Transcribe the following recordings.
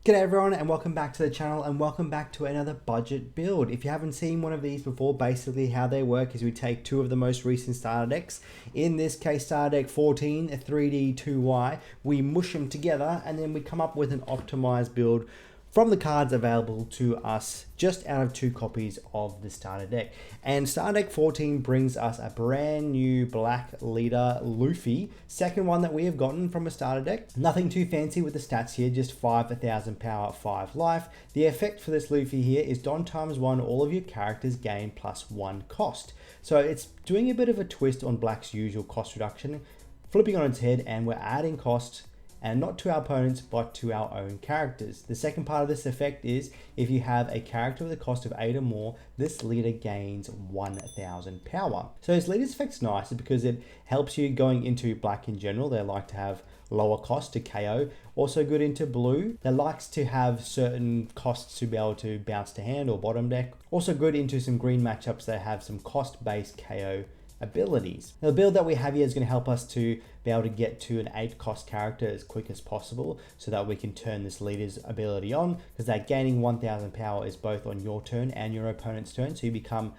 G'day everyone and welcome back to the channel and welcome back to another budget build. If you haven't seen one of these before, basically how they work is we take two of the most recent starter decks. In this case, starter deck 14, a 3D 2Y, we mush them together and then we come up with an optimized build from the cards available to us just out of 2 copies of the starter deck. And starter deck 14 brings us a brand new black leader Luffy, second one that we have gotten from a starter deck. Nothing too fancy with the stats here, just 5,000 power, 5 life. The effect for this Luffy here is Don times 1, all of your characters gain +1 cost. So it's doing a bit of a twist on black's usual cost reduction, flipping on its head, and we're adding cost, and not to our opponents, but to our own characters. The second part of this effect is if you have a character with a cost of 8 or more, this leader gains 1,000 power. So this leader's effect's nice because it helps you going into black in general. They like to have lower cost to KO. Also good into blue, that likes to have certain costs to be able to bounce to hand or bottom deck. Also good into some green matchups that have some cost-based KO abilities. Now, the build that we have here is going to help us to be able to get to an 8 cost character as quick as possible so that we can turn this leader's ability on, because that gaining 1,000 power is both on your turn and your opponent's turn. So you become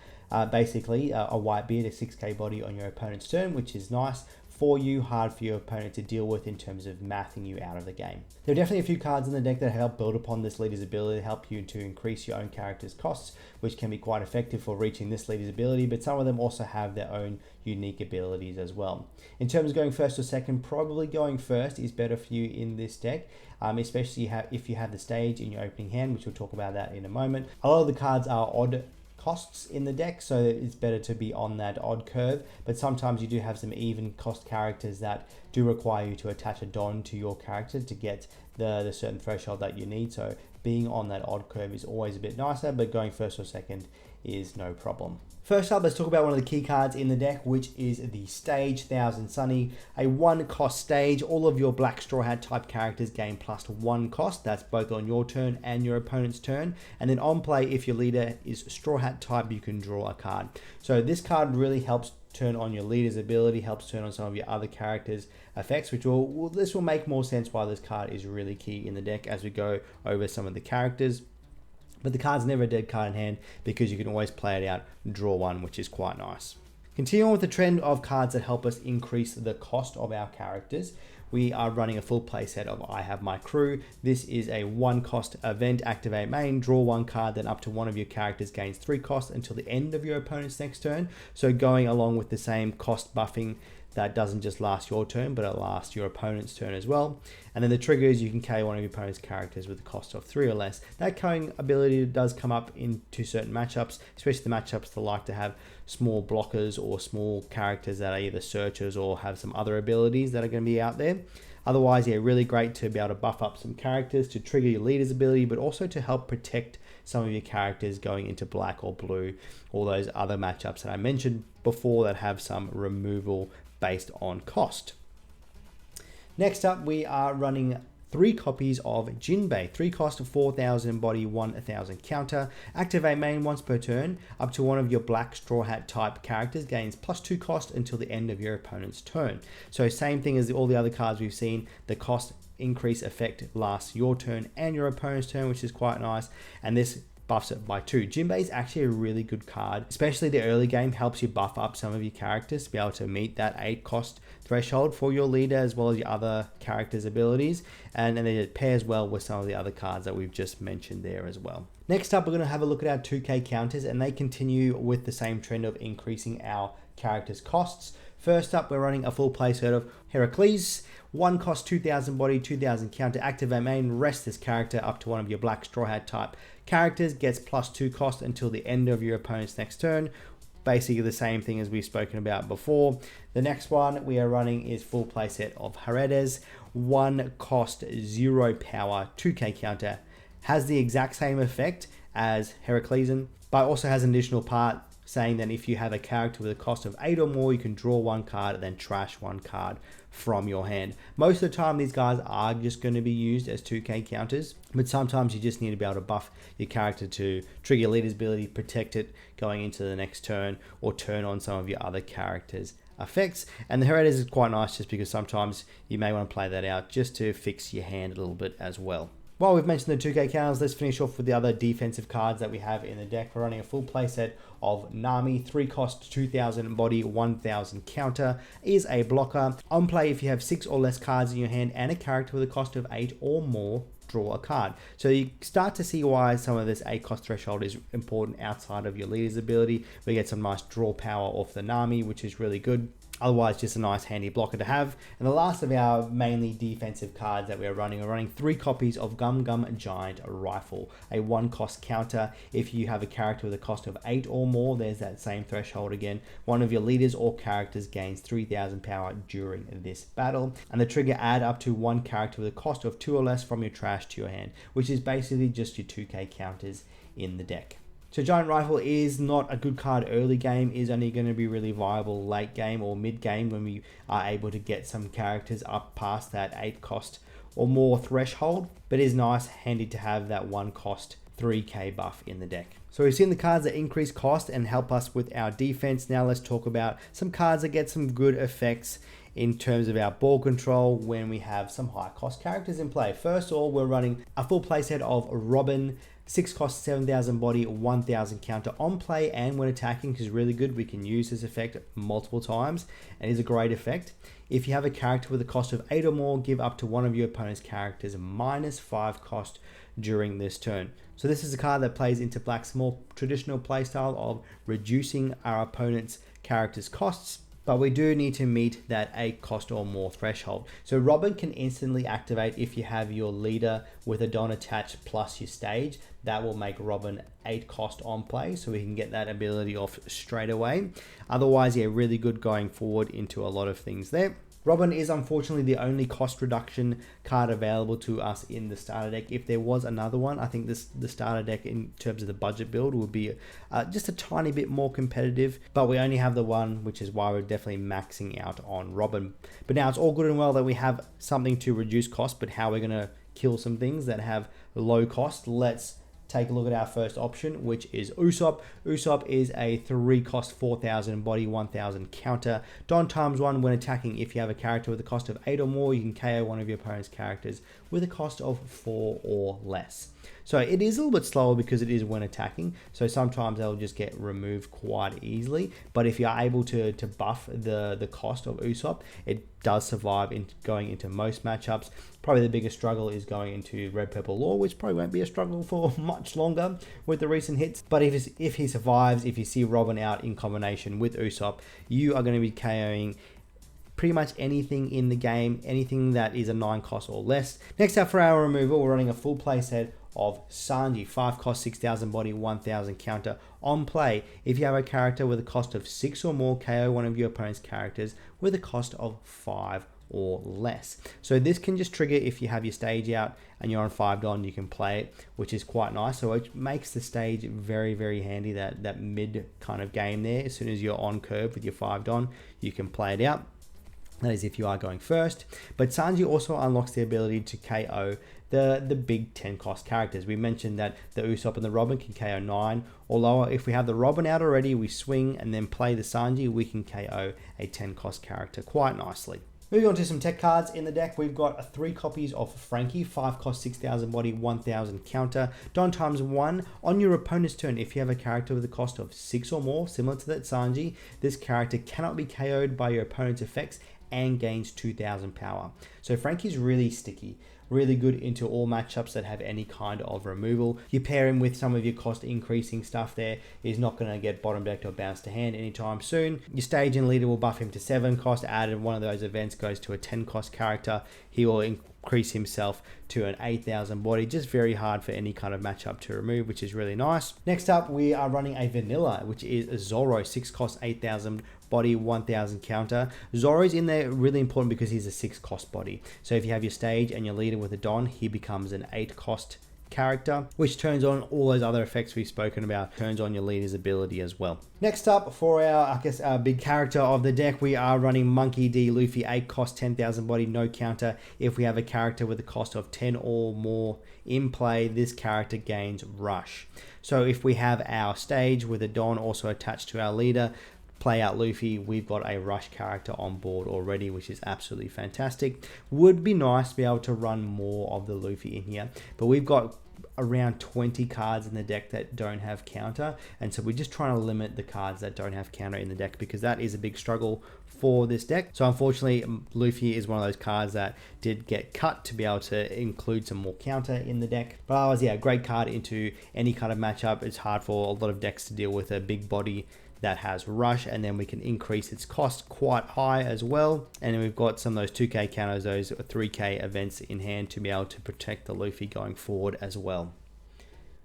basically a Whitebeard, a 6k body on your opponent's turn, which is nice for you, hard for your opponent to deal with in terms of mathing you out of the game. There are definitely a few cards in the deck that help build upon this leader's ability, to help you to increase your own character's costs, which can be quite effective for reaching this leader's ability, but some of them also have their own unique abilities as well. In terms of going first or second, probably going first is better for you in this deck, especially if you have the stage in your opening hand, which we'll talk about that in a moment. A lot of the cards are odd costs in the deck, so it's better to be on that odd curve, but sometimes you do have some even cost characters that do require you to attach a Don to your character to get the certain threshold that you need. So being on that odd curve is always a bit nicer, but going first or second is no problem. First up, let's talk about one of the key cards in the deck, which is the Stage Thousand Sunny, a 1 cost stage. All of your black Straw Hat type characters gain +1 cost. That's both on your turn and your opponent's turn. And then on play, if your leader is Straw Hat type, you can draw a card. So this card really helps turn on your leader's ability, helps turn on some of your other characters' effects, which this will make more sense why this card is really key in the deck as we go over some of the characters. But the card's never a dead card in hand because you can always play it out, draw one, which is quite nice. Continuing with the trend of cards that help us increase the cost of our characters, we are running a full playset of I Have My Crew. This is a 1 cost event, activate main, draw 1 card, then up to one of your characters gains 3 costs until the end of your opponent's next turn. So going along with the same cost buffing, that doesn't just last your turn, but it lasts your opponent's turn as well. And then the trigger is you can carry one of your opponent's characters with a cost of 3 or less. That carrying ability does come up into certain matchups, especially the matchups that like to have small blockers or small characters that are either searchers or have some other abilities that are going to be out there. Otherwise, yeah, really great to be able to buff up some characters to trigger your leader's ability, but also to help protect some of your characters going into black or blue, all those other matchups that I mentioned before that have some removal based on cost. Next up, we are running 3 copies of Jinbei, 3 cost of 4,000 body, 1,000 counter. Activate main once per turn. Up to one of your black Straw Hat type characters gains +2 cost until the end of your opponent's turn. So same thing as all the other cards we've seen. The cost increase effect lasts your turn and your opponent's turn, which is quite nice. And this buffs it by 2. Jinbei is actually a really good card, especially the early game, helps you buff up some of your characters to be able to meet that 8 cost threshold for your leader as well as your other characters' abilities, and then it pairs well with some of the other cards that we've just mentioned there as well. Next up, we're going to have a look at our 2k counters, and they continue with the same trend of increasing our characters' costs. First up, we're running a full playset of Heracles. 1 cost 2,000 body, 2,000 counter, activate main, rest this character up to one of your black Straw Hat type characters, gets +2 cost until the end of your opponent's next turn. Basically the same thing as we've spoken about before. The next one we are running is full playset of Heredes. 1 cost, 0 power, 2k counter, has the exact same effect as Heraclesan, but also has an additional part saying that if you have a character with a cost of 8 or more, you can draw 1 card and then trash 1 card from your hand. Most of the time, these guys are just going to be used as 2k counters, but sometimes you just need to be able to buff your character to trigger your leader's ability, protect it going into the next turn, or turn on some of your other characters' effects. And the Heredes is quite nice just because sometimes you may want to play that out just to fix your hand a little bit as well. While we've mentioned the 2k counters, let's finish off with the other defensive cards that we have in the deck. We're running a full playset of Nami, 3 cost, 2000 body, 1000 counter, is a blocker. On play, if you have 6 or less cards in your hand and a character with a cost of 8 or more, draw a card. So you start to see why some of this 8 cost threshold is important outside of your leader's ability. We get some nice draw power off the Nami, which is really good. Otherwise, just a nice handy blocker to have. And the last of our mainly defensive cards that we're running 3 copies of Gum Gum Giant Rifle, a 1 cost counter. If you have a character with a cost of 8 or more, there's that same threshold again. One of your leaders or characters gains 3000 power during this battle. And the trigger, add up to 1 character with a cost of 2 or less from your trash to your hand, which is basically just your 2k counters in the deck. So Giant Rifle is not a good card early game, is only going to be really viable late game or mid game when we are able to get some characters up past that 8 cost or more threshold, but is nice, handy to have that 1 cost 3k buff in the deck. So we've seen the cards that increase cost and help us with our defense. Now let's talk about some cards that get some good effects in terms of our ball control when we have some high cost characters in play. First of all, we're running a full playset of Robin, 6 cost, 7000 body, 1000 counter on play and when attacking, which is really good. We can use this effect multiple times and is a great effect. If you have a character with a cost of 8 or more, give up to one of your opponent's characters -5 cost during this turn. So this is a card that plays into Black's more traditional playstyle of reducing our opponent's character's costs, but we do need to meet that 8 cost or more threshold. So Robin can instantly activate if you have your leader with a Don attached plus your stage. That will make Robin 8 cost on play, so we can get that ability off straight away. Otherwise, yeah, really good going forward into a lot of things there. Robin is unfortunately the only cost reduction card available to us in the starter deck. If there was another one, I think the starter deck in terms of the budget build would be just a tiny bit more competitive, but we only have the one, which is why we're definitely maxing out on Robin. But now it's all good and well that we have something to reduce cost, but how we're going to kill some things that have low cost, let's take a look at our first option, which is Usopp. Usopp is a 3 cost, 4000 body, 1000 counter. Don ×1 when attacking. If you have a character with a cost of 8 or more, you can KO one of your opponent's characters with a cost of 4 or less. So it is a little bit slower because it is when attacking. So sometimes they'll just get removed quite easily. But if you're able to buff the cost of Usopp, it does survive in going into most matchups. Probably the biggest struggle is going into Red Purple Law, which probably won't be a struggle for much longer with the recent hits. But if he survives, if you see Robin out in combination with Usopp, you are going to be KOing pretty much anything in the game, anything that is a 9 cost or less. Next up for our removal, we're running a full playset of Sanji, 5 cost, 6000 body, 1000 counter on play. If you have a character with a cost of 6 or more, KO one of your opponent's characters with a cost of 5 or less. So this can just trigger if you have your stage out and you're on 5 Don, you can play it, which is quite nice. So it makes the stage very, very handy, that mid kind of game there. As soon as you're on curve with your 5 Don, you can play it out. That is if you are going first. But Sanji also unlocks the ability to KO the big 10 cost characters. We mentioned that the Usopp and the Robin can KO 9 or lower. If we have the Robin out already, we swing and then play the Sanji, we can KO a 10 cost character quite nicely. Moving on to some tech cards in the deck, we've got 3 copies of Franky, 5 cost, 6000 body, 1000 counter. Don ×1 on your opponent's turn. If you have a character with a cost of 6 or more, similar to that Sanji, this character cannot be KO'd by your opponent's effects and gains 2000 power. So Franky's really sticky, really good into all matchups that have any kind of removal. You pair him with some of your cost increasing stuff there, he's not going to get bottom decked or bounced to hand anytime soon. Your stage and leader will buff him to 7 cost, added one of those events goes to a 10 cost character, he will increase himself to an 8000 body. Just very hard for any kind of matchup to remove, which is really nice. Next up, we are running a vanilla, which is a Zoro, 6 cost, 8000 body, 1000 counter. Zoro's in there really important because he's a 6 cost body. So if you have your stage and your leader with a Don, he becomes an 8 cost character, which turns on all those other effects we've spoken about, turns on your leader's ability as well. Next up for our big character of the deck, we are running Monkey D. Luffy, 8 cost, 10,000 body, no counter. If we have a character with a cost of 10 or more in play, this character gains rush. So if we have our stage with a Don also attached to our leader, play out Luffy, we've got a rush character on board already, which is absolutely fantastic. Would be nice to be able to run more of the Luffy in here, but we've got around 20 cards in the deck that don't have counter, and so we're just trying to limit the cards that don't have counter in the deck, because that is a big struggle for this deck. So unfortunately, Luffy is one of those cards that did get cut to be able to include some more counter in the deck. But otherwise, yeah, great card into any kind of matchup. It's hard for a lot of decks to deal with a big body that has rush, and then we can increase its cost quite high as well. And then we've got some of those 2k counters, those 3k events in hand to be able to protect the Luffy going forward as well.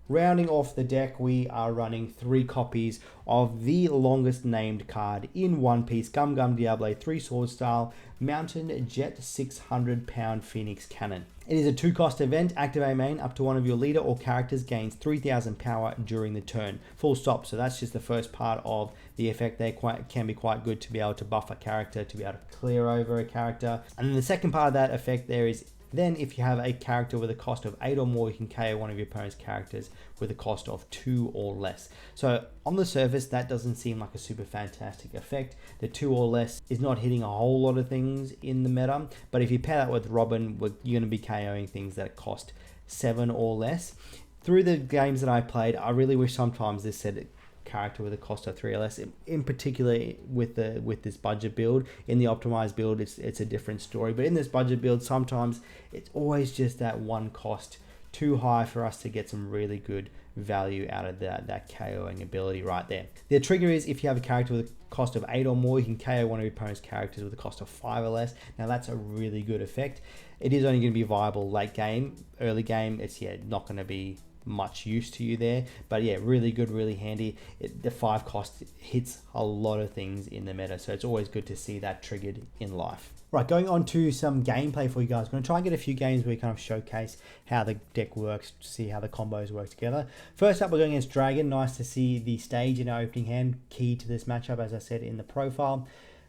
Rounding off the deck, we are running 3 copies of the longest named card in One Piece, Gum Gum Diable 3 Sword Style Mountain Jet 600 pound Phoenix Cannon. It is a 2-cost event. Activate main, up to one of your leader or characters gains 3000 power during the turn. Full stop. So that's just the first part of the effect. They can be quite good to be able to buff a character, to be able to clear over a character. And then the second part of that effect there is, then if you have a character with a cost of 8 or more, you can KO one of your opponent's characters with a cost of 2 or less. So on the surface, that doesn't seem like a super fantastic effect. The 2 or less is not hitting a whole lot of things in the meta, but if you pair that with Robin, you're going to be KOing things that cost 7 or less. Through the games that I played, I really wish sometimes this said character with a cost of 3 or less. In particular, with this budget build, in the optimized build, it's a different story. But in this budget build, sometimes it's always just that one cost too high for us to get some really good value out of that KOing ability right there. The trigger is if you have a character with a cost of 8 or more, you can KO one of your opponent's characters with a cost of 5 or less. Now that's a really good effect. It is only going to be viable late game. Early game, it's not going to be much use to you there, but yeah, really good, really handy. The 5 cost hits a lot of things in the meta, so it's always good to see that triggered in life. Right, going on to some gameplay for you guys. I'm going to try and get a few games where we kind of showcase how the deck works, see how the combos work together. First up, we're going against Dragon. Nice to see the stage in our opening hand, key to this matchup, as I said in the profile.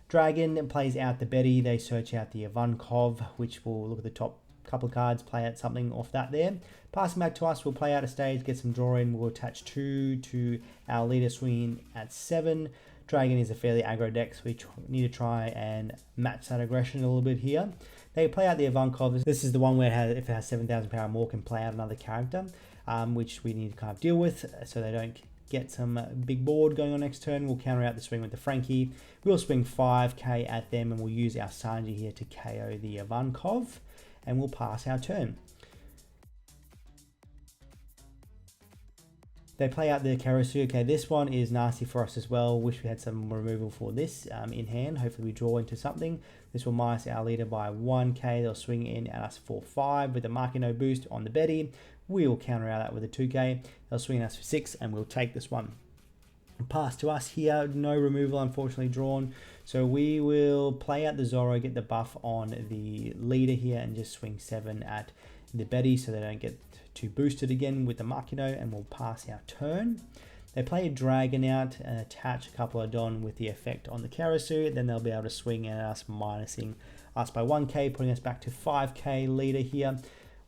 Dragon plays out the Betty. They search out the Ivankov, which will look at the top couple of cards, play out something off that there. Passing back to us, we'll play out a stage, get some draw in. We'll attach 2 to our leader swinging at 7. Dragon is a fairly aggro deck, so we need to try and match that aggression a little bit here. They play out the Ivankov. This is the one where if it has 7,000 power or more, can play out another character, which we need to kind of deal with so they don't get some big board going on next turn. We'll counter out the swing with the Frankie. We'll swing 5k at them, and we'll use our Sanji here to KO the Ivankov, and we'll pass our turn. They play out the Karasu. Okay, this one is nasty for us as well. Wish we had some removal for this in hand. Hopefully we draw into something. This will minus our leader by 1k. They'll swing in at us for 5 with a Makino boost on the Betty. We'll counter out that with a 2k. They'll swing us for 6, and we'll take this one. Pass to us here. No removal, unfortunately, drawn. So we will play out the Zoro, get the buff on the leader here, and just swing 7 at the Betty so they don't get too boosted again with the Makino, and we'll pass our turn. They play a Dragon out and attach a couple of Don with the effect on the Karasu. Then they'll be able to swing at us, minusing us by 1k, putting us back to 5k leader here.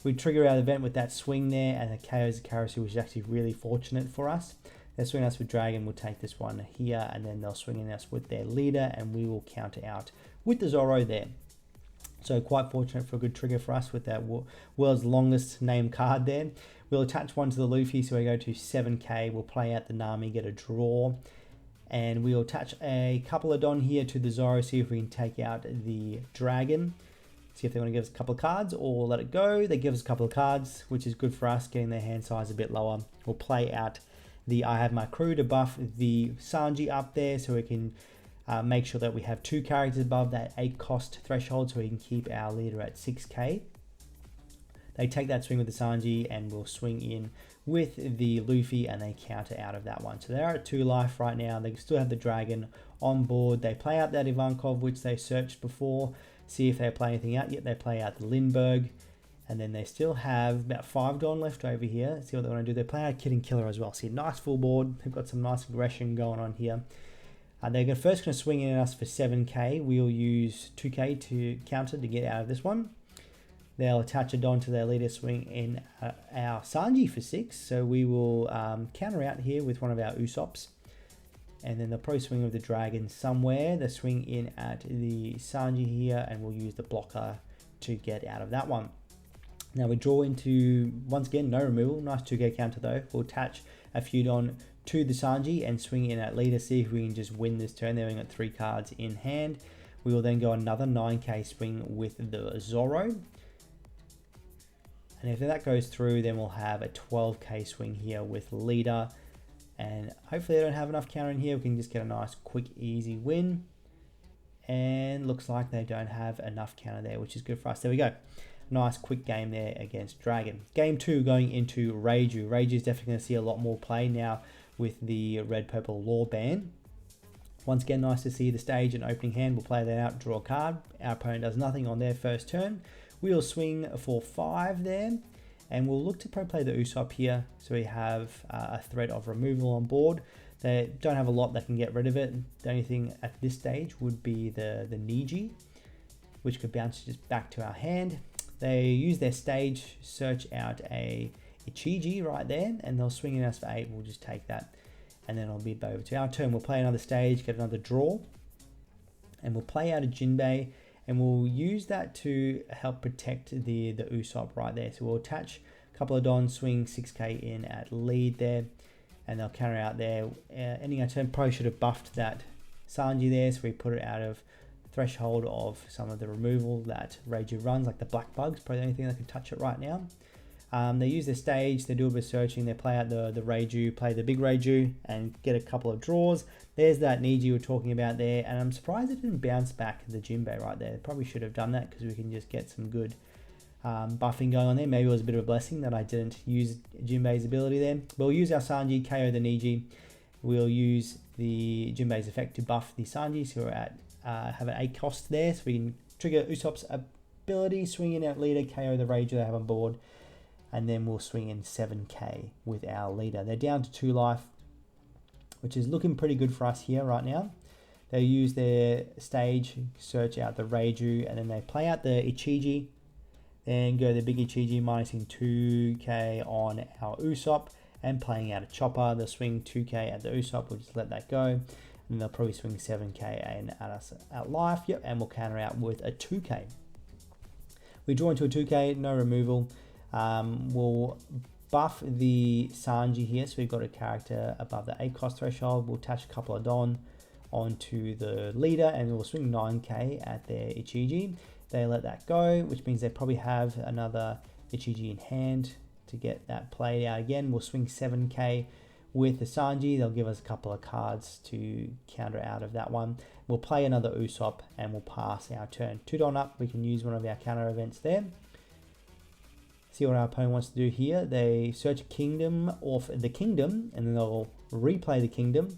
We trigger our event with that swing there, and the KO's the Karasu, which is actually really fortunate for us. They'll swing us with Dragon. We'll take this one here, and then they'll swing in us with their leader, and we will counter out with the Zoro there. So quite fortunate for a good trigger for us with that world's longest named card there. We'll attach one to the Luffy, so we go to 7k. We'll play out the Nami, get a draw. And we'll attach a couple of Don here to the Zoro, see if we can take out the Dragon. See if they want to give us a couple of cards or let it go. They give us a couple of cards, which is good for us, getting their hand size a bit lower. We'll play out the I Have My Crew to buff the Sanji up there, so we can make sure that we have 2 characters above that 8 cost threshold, so we can keep our leader at 6k. They take that swing with the Sanji, and we'll swing in with the Luffy, and they counter out of that one. So they're at 2 life right now. They still have the Dragon on board. They play out that Ivankov, which they searched before. See if they play anything out yet. They play out the Lindbergh, and then they still have about 5 Don left over here. Let's see what they want to do. They play out Kid and Killer as well. See, nice full board. They've got some nice aggression going on here. They're first going to swing in at us for 7k. We'll use 2k to counter to get out of this one. They'll attach a Don to their leader, swing in our Sanji for 6. So we will counter out here with one of our Usops. and then they'll probably swing with the dragon somewhere. They'll swing in at the Sanji here, and we'll use the blocker to get out of that one. Now we draw into, once again, no removal. Nice 2k counter though. We'll attach a Feudon to the Sanji and swing in at leader, see if we can just win this turn. They've got 3 cards in hand. We will then go another 9k swing with the Zoro. And if that goes through, then we'll have a 12k swing here with leader. And hopefully they don't have enough counter in here. We can just get a nice, quick, easy win. And looks like they don't have enough counter there, which is good for us. There we go. Nice, quick game there against Dragon. Game 2 going into Reiju. Reiju is definitely going to see a lot more play now with the red-purple law ban. Once again, nice to see the stage and opening hand. We'll play that out, draw a card. Our opponent does nothing on their first turn. We'll swing for 5 there, and we'll look to play the Usopp here. So we have a threat of removal on board. They don't have a lot that can get rid of it. The only thing at this stage would be the Niji, which could bounce just back to our hand. They use their stage, search out a Ichiji right there, and they'll swing in us for 8. We'll just take that, and then it'll be over to our turn. We'll play another stage, get another draw, and we'll play out a Jinbei, and we'll use that to help protect the Usopp right there. So we'll attach a couple of Dons, swing 6k in at lead there, and they'll counter out there. Ending our turn, probably should have buffed that Sanji there, so we put it out of threshold of some of the removal that Reiju runs, like the black bugs, probably the only thing that can touch it right now. They use their stage, they do a bit of searching, they play out the Reiju, play the big Reiju, and get a couple of draws. There's that Niji we were talking about there, and I'm surprised it didn't bounce back the Jinbei right there. Probably should have done that, because we can just get some good buffing going on there. Maybe it was a bit of a blessing that I didn't use Jinbei's ability there. We'll use our Sanji, KO the Niji. We'll use the Jinbei's effect to buff the Sanji, so we're at have an 8 cost there, so we can trigger Usopp's ability, swing in at leader, KO the Reiju they have on board, and then we'll swing in 7k with our leader. They're down to 2 life, which is looking pretty good for us here right now. They use their stage, search out the Reiju, and then they play out the Ichiji, then go the big Ichiji, minusing 2k on our Usopp, and playing out a Chopper. They'll swing 2k at the Usopp, we'll just let that go. And they'll probably swing 7k in at us at life. Yep, and we'll counter out with a 2k. We draw into a 2k, no removal. We'll buff the Sanji here, so we've got a character above the 8 cost threshold. We'll attach a couple of Don onto the leader, and we'll swing 9k at their Ichiji. They let that go, which means they probably have another Ichiji in hand to get that played out again. We'll swing 7k with the Sanji. They'll give us a couple of cards to counter out of that one. We'll play another Usopp, and we'll pass our turn. 2 Don up, we can use one of our counter events there. See what our opponent wants to do here. They search a kingdom off the kingdom, and then they'll replay the kingdom.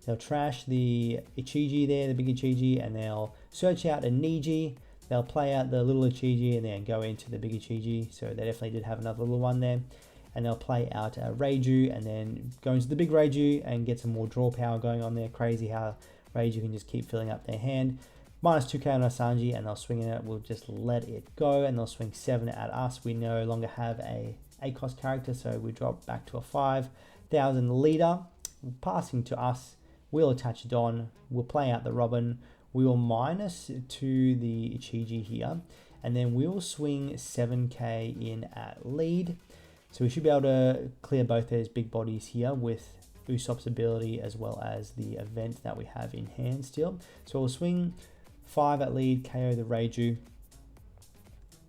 They'll trash the Ichiji there, the big Ichiji, and they'll search out a Niji. They'll play out the little Ichiji and then go into the big Ichiji. So they definitely did have another little one there. And they'll play out a Reiju and then go into the big Reiju and get some more draw power going on there. Crazy how Reiju can just keep filling up their hand. Minus 2k on our Sanji, and they'll swing it. We'll just let it go, and they'll swing 7 at us. We no longer have a 8 cost character, so we drop back to a 5,000 leader. Passing to us, we'll attach Don. We'll play out the Robin. We will minus to the Ichiji here, and then we will swing 7k in at lead. So we should be able to clear both those big bodies here with Usopp's ability as well as the event that we have in hand still. So we'll swing 5 at lead, KO the Reiju.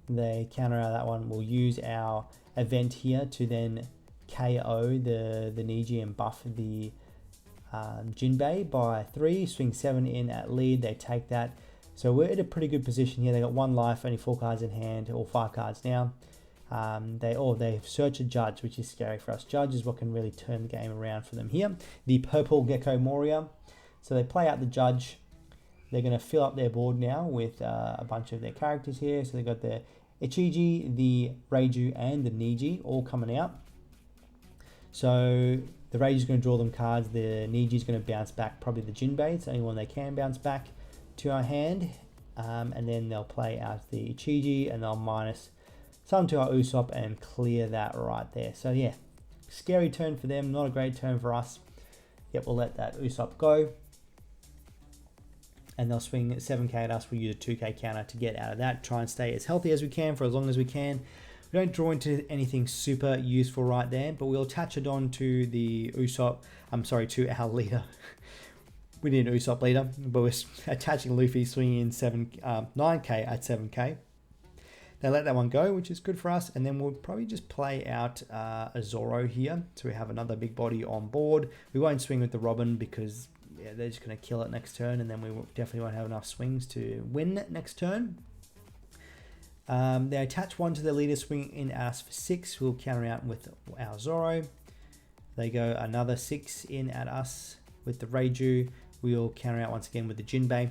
They counter out that one. We'll use our event here to then KO the Niji and buff the Jinbei by 3. Swing 7 in at lead. They take that. So we're in a pretty good position here. They got 1 life, only 4 cards in hand, or 5 cards now. They search a Judge, which is scary for us. Judge is what can really turn the game around for them here. The purple Gecko Moria. So they play out the Judge. They're going to fill up their board now with a bunch of their characters here. So they've got the Ichiji, the Reiju, and the Niji all coming out. So the Reiju's going to draw them cards. The Niji's going to bounce back probably the Jinbei. It's the only one they can bounce back to our hand. And then they'll play out the Ichiji, and they'll minus some to our Usopp and clear that right there. So yeah, scary turn for them, not a great turn for us. Yep, we'll let that Usopp go. And they'll swing 7k at us. We'll use a 2k counter to get out of that. Try and stay as healthy as we can for as long as we can. We don't draw into anything super useful right there, but we'll attach it on to the Usopp. To our leader. We need an Usopp leader, but we're attaching Luffy, swinging in 9k at 7k. They let that one go, which is good for us. And then we'll probably just play out a Zoro here. So we have another big body on board. We won't swing with the Robin because they're just going to kill it next turn. And then we definitely won't have enough swings to win next turn. They attach one to the leader, swing in at us for 6. We'll counter out with our Zoro. They go another 6 in at us with the Reiju. We'll counter out once again with the Jinbei.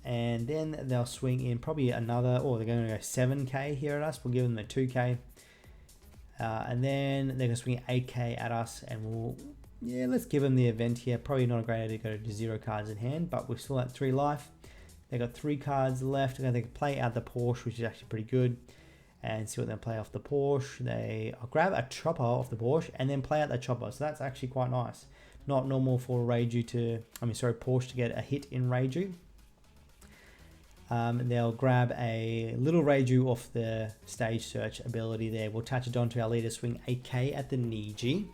And then they'll swing in probably another, they're going to go 7k here at us. We'll give them a 2k. And then they're going to swing 8k at us, and let's give them the event here. Probably not a great idea to go to 0 cards in hand, but we're still at 3 life. They got 3 cards left. They can play out the Porsche, which is actually pretty good, and see what they play off the Porsche. I'll grab a Chopper off the Porsche and then play out the Chopper. So that's actually quite nice. Not normal for Porsche to get a hit in Reiju. They'll grab a little Reiju off the stage search ability there. We'll attach it onto our leader, swing 8k at the Niji.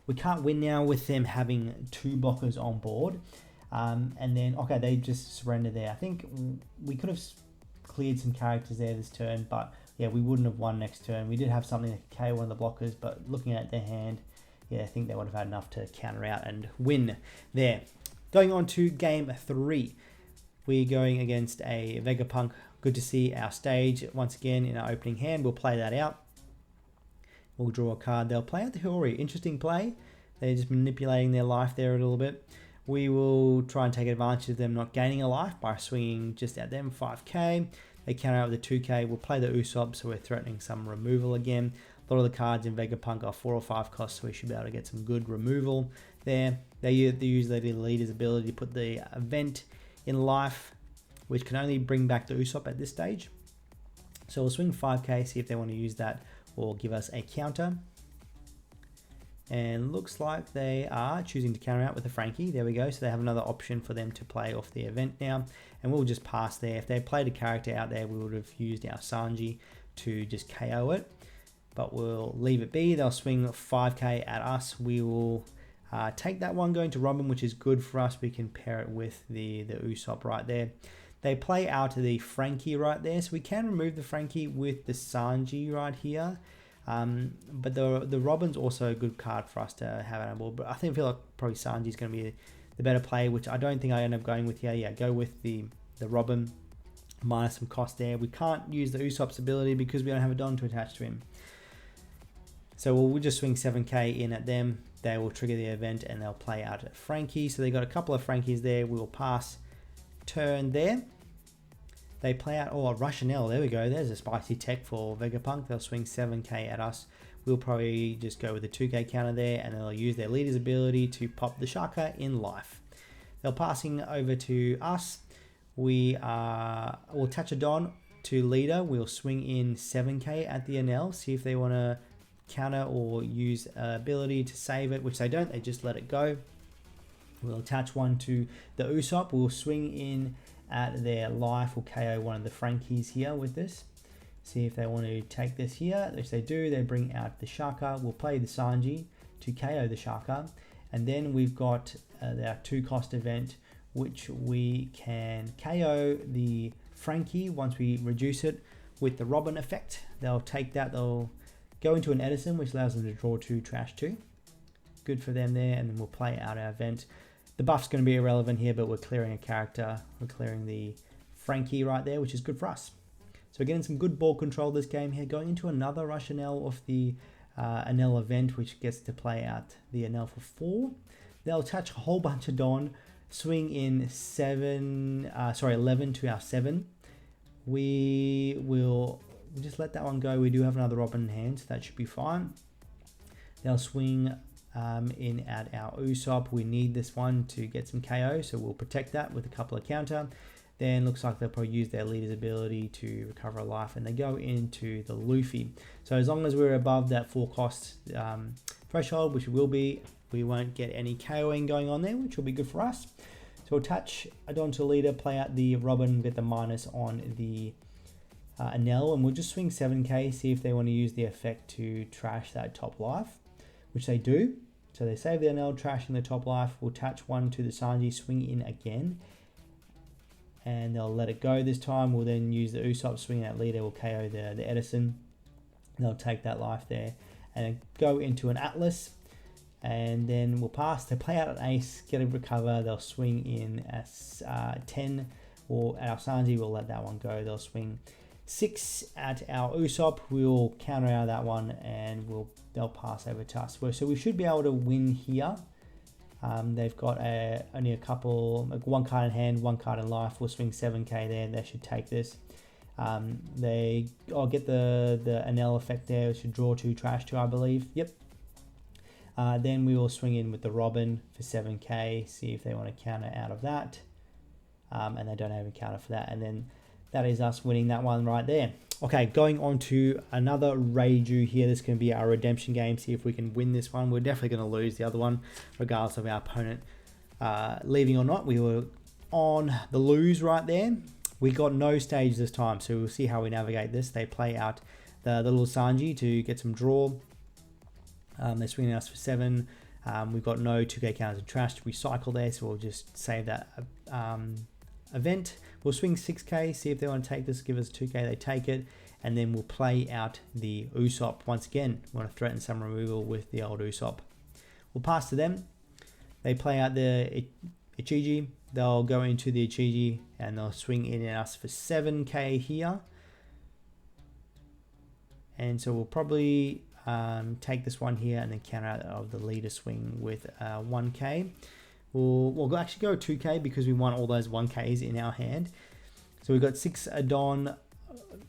We can't win now with them having 2 blockers on board. And then, they just surrender there. I think we could have cleared some characters there this turn, but yeah, we wouldn't have won next turn. We did have something that could KO one of the blockers, but looking at their hand, I think they would have had enough to counter out and win there. Going on to game 3. We're going against a Vegapunk. Good to see our stage once again in our opening hand. We'll play that out. We'll draw a card. They'll play out the Hori. Interesting play. They're just manipulating their life there a little bit. We will try and take advantage of them not gaining a life by swinging just at them 5k. They counter out with a 2k. We'll play the Usopp, so we're threatening some removal again. A lot of the cards in Vegapunk are 4 or 5 costs, so we should be able to get some good removal there. They use the leader's ability to put the event in life, which can only bring back the Usopp at this stage. So we'll swing 5k, see if they want to use that or give us a counter. And looks like they are choosing to counter out with the Frankie. There we go. So they have another option for them to play off the event now. And we'll just pass there. If they played a character out there, we would have used our Sanji to just KO it. But we'll leave it be. They'll swing 5k at us. We will take that one going to Robin, which is good for us. We can pair it with the Usopp right there. They play out the Frankie right there. So we can remove the Frankie with the Sanji right here. But the Robin's also a good card for us to have on board. But I feel like probably Sanji's going to be the better play, which I don't think I end up going with here. Yeah, go with the Robin, minus some cost there. We can't use the Usopp's ability because we don't have a Don to attach to him. So we'll just swing 7k in at them. They will trigger the event and they'll play out at Frankie. So they got a couple of Frankies there. We will pass turn there. They play out, Rushanelle, there we go. There's a spicy tech for Vegapunk. They'll swing 7k at us. We'll probably just go with a 2k counter there, and they'll use their leader's ability to pop the Shaka in life. They're passing over to us. We'll attach a Don to leader. We'll swing in 7k at the NL, see if they want to counter or use ability to save it, which they don't. They just let it go. We'll attach one to the Usopp. We'll swing in at their life. We'll KO one of the Frankies here with this. See if they want to take this here, which they do. They bring out the Shaka. We'll play the Sanji to KO the Shaka. And then we've got our 2-cost event, which we can KO the Frankie once we reduce it with the Robin effect. They'll take that. They'll go into an Edison, which allows them to draw 2, trash 2. Good for them there. And then we'll play out our event. The buff's going to be irrelevant here, but we're clearing a character. We're clearing the Frankie right there, which is good for us. So we're getting some good ball control this game here. Going into another Rushanelle of the Enel event, which gets to play out the Enel for 4. They'll attach a whole bunch of Don, swing in 11 to our 7. We will just let that one go. We do have another Robin in hand, so that should be fine. They'll swing in at our Usopp. We need this one to get some KO, so we'll protect that with a couple of counter. Then looks like they'll probably use their leader's ability to recover a life, and they go into the Luffy. So as long as we're above that 4-cost threshold, which we will be, we won't get any KOing going on there, which will be good for us. So we'll attach Adon to leader, play out the Robin, get the minus on the Enel, and we'll just swing 7k, see if they want to use the effect to trash that top life, which they do. So they save the Enel, trashing the top life. We'll attach one to the Sanji, swing in again, and they'll let it go this time. We'll then use the Usopp, swing that leader, will KO the Edison. They'll take that life there and go into an Atlas, and then we'll pass. They play out an ace, get a recover. They'll swing in as 10, or at our Sanji, we'll let that one go. They'll swing 6 at our Usopp. We'll counter out that one, and they'll pass over to us. So we should be able to win here. They've got only a couple, like 1 card in hand, 1 card in life. We'll swing 7k there. They should take this. I'll get the Enel effect there. We should draw 2, trash 2, I believe. Yep. Then we will swing in with the Robin for 7k, see if they want to counter out of that. And they don't have a counter for that. And then that is us winning that one right there. Okay, going on to another Reiju here. This can be our redemption game. See if we can win this one. We're definitely going to lose the other one, regardless of our opponent leaving or not. We were on the lose right there. We got no stage this time, so we'll see how we navigate this. They play out the little Sanji to get some draw. They're swinging us for 7. We've got no 2k counters and trash to recycle there, so we'll just save that event. We'll swing 6k, see if they want to take this, give us 2k, they take it, and then we'll play out the Usopp once again. We want to threaten some removal with the old Usopp. We'll pass to them. They play out the Ichiji. They'll go into the Ichiji and they'll swing in at us for 7k here. And so we'll probably take this one here and then counter out of the leader swing with 1k. We'll actually go 2k because we want all those 1ks in our hand. So we've got 6 Adon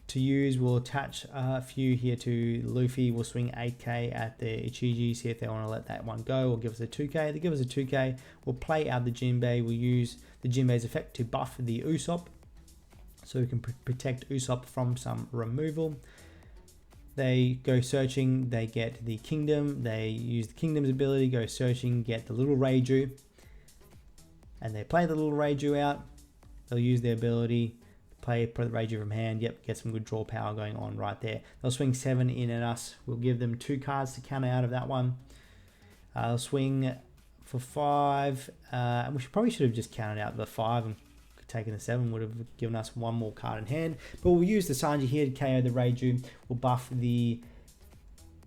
to use. We'll attach a few here to Luffy. We'll swing 8k at the Ichiji, see if they want to let that one go or give us a 2k. They give us a 2k. We'll play out the Jinbei. We'll use the Jinbei's effect to buff the Usopp, so we can protect Usopp from some removal. They go searching. They get the Kingdom. They use the Kingdom's ability, go searching, get the little Reiju. And they play the little Reiju out. They'll use their ability, play the Reiju from hand. Yep, get some good draw power going on right there. They'll swing 7 in at us. We'll give them 2 cards to counter out of that one. They'll swing for 5. And we probably should have just counted out the 5 and taken the 7. Would have given us 1 more card in hand. But we'll use the Sanji here to KO the Reiju. We'll buff the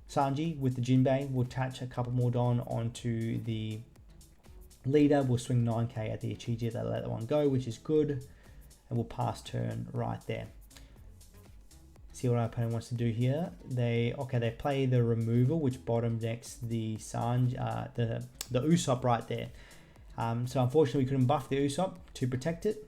Sanji with the Jinbei. We'll attach a couple more Don onto the leader. We'll swing 9k at the Ichiji. They'll let that one go, which is good. And we'll pass turn right there. See what our opponent wants to do here. They play the removal, which bottom decks the Sanji, the Usopp right there. So unfortunately we couldn't buff the Usopp to protect it.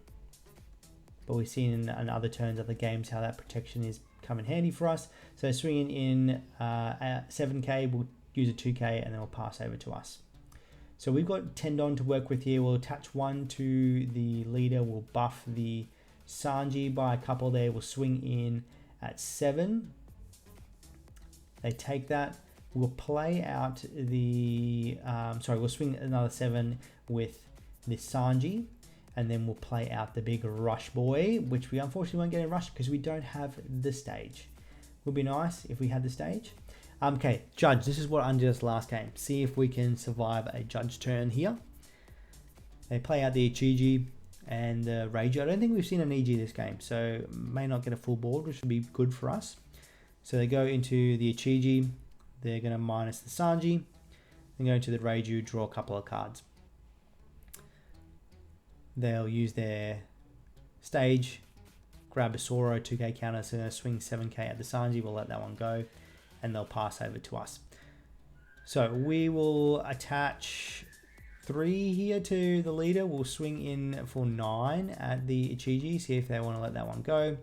But we've seen in other turns, other games, how that protection is come in handy for us. So swinging in 7k, we'll use a 2k and then we'll pass over to us. So we've got 10 Don to work with here. We'll attach 1 to the leader. We'll buff the Sanji by a couple there. We'll swing in at 7. They take that. We'll play out the... we'll swing another 7 with the Sanji. And then we'll play out the big Rush Boy, which we unfortunately won't get in Rush because we don't have the stage. Would be nice if we had the stage. Okay, Judge, this is what I did last game. See if we can survive a Judge turn here. They play out the Ichiji and the Reiju. I don't think we've seen an EG this game, so may not get a full board, which would be good for us. So they go into the Ichiji. They're going to minus the Sanji. They go into the Reiju, draw a couple of cards. They'll use their stage, grab a Zoro 2k counter, so they're going to swing 7k at the Sanji. We'll let that one go. And they'll pass over to us. So we will attach 3 here to the leader. We'll swing in for 9 at the Ichiji, see if they want to let that one go.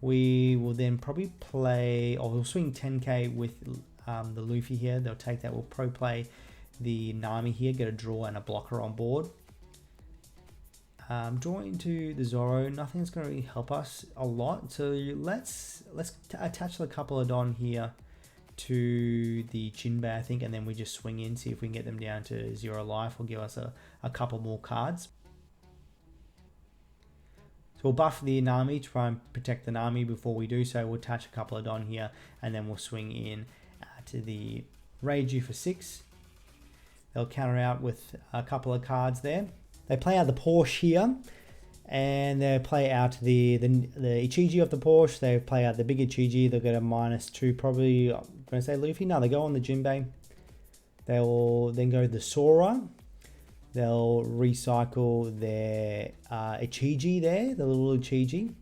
We will then probably play, or we'll swing 10k with the Luffy here. They'll take that. We'll pro play the Nami here, get a draw and a blocker on board. Draw into the Zoro. Nothing's going to really help us a lot. So let's attach a couple of Don here to the Jinbei, I think, and then we just swing in, see if we can get them down to 0 life, or give us a couple more cards. So we'll buff the Nami to try and protect the Nami. Before we do so, we'll attach a couple of Don here, and then we'll swing in to the Reiju for 6. They'll counter out with a couple of cards there. They play out the Porsche here, and they play out the Ichiji of the Porsche. They play out the big Ichiji. They'll get a -2, probably, I'm going to say Luffy. No, they go on the Jinbei. They will then go to the Sora. They'll recycle their Ichiji there, the little Ichiji.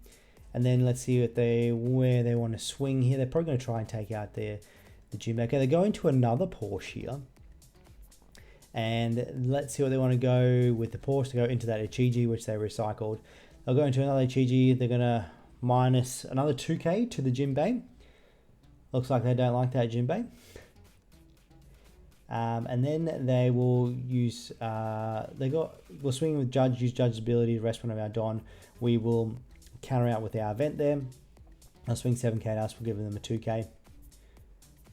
And then let's see where they want to swing here. They're probably going to try and take out the Jinbei. Okay, they're going to another Porsche here. And let's see what they want to go with the Porsche to go into that Ichiji, which they recycled. They'll go into another Ichiji. They're going to minus another 2k to the Jinbei. Looks like they don't like that Jinbei. And then they will use, we'll swing with Judge, use Judge's ability to rest one of our Don. We will counter out with our event there. They'll swing 7k to us, we'll give them a 2k.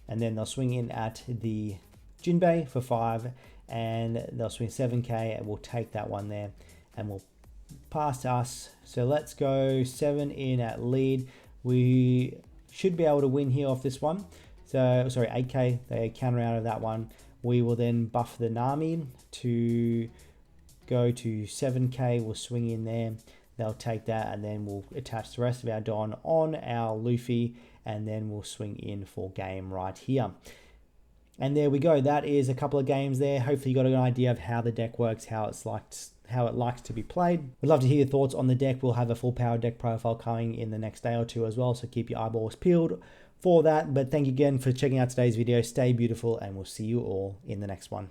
And then they'll swing in at the Jinbei for 5, and they'll swing 7k, and we'll take that one there, and we'll pass to us. So let's go 7 in at lead. We should be able to win here off this one. So, sorry, 8k, they counter out of that one. We will then buff the Nami to go to 7k. We'll swing in there. They'll take that, and then we'll attach the rest of our Don on our Luffy, and then we'll swing in for game right here. And there we go. That is a couple of games there. Hopefully you got an idea of how the deck works, how it likes to be played. We'd love to hear your thoughts on the deck. We'll have a full power deck profile coming in the next day or two as well, so keep your eyeballs peeled for that. But thank you again for checking out today's video. Stay beautiful, and we'll see you all in the next one.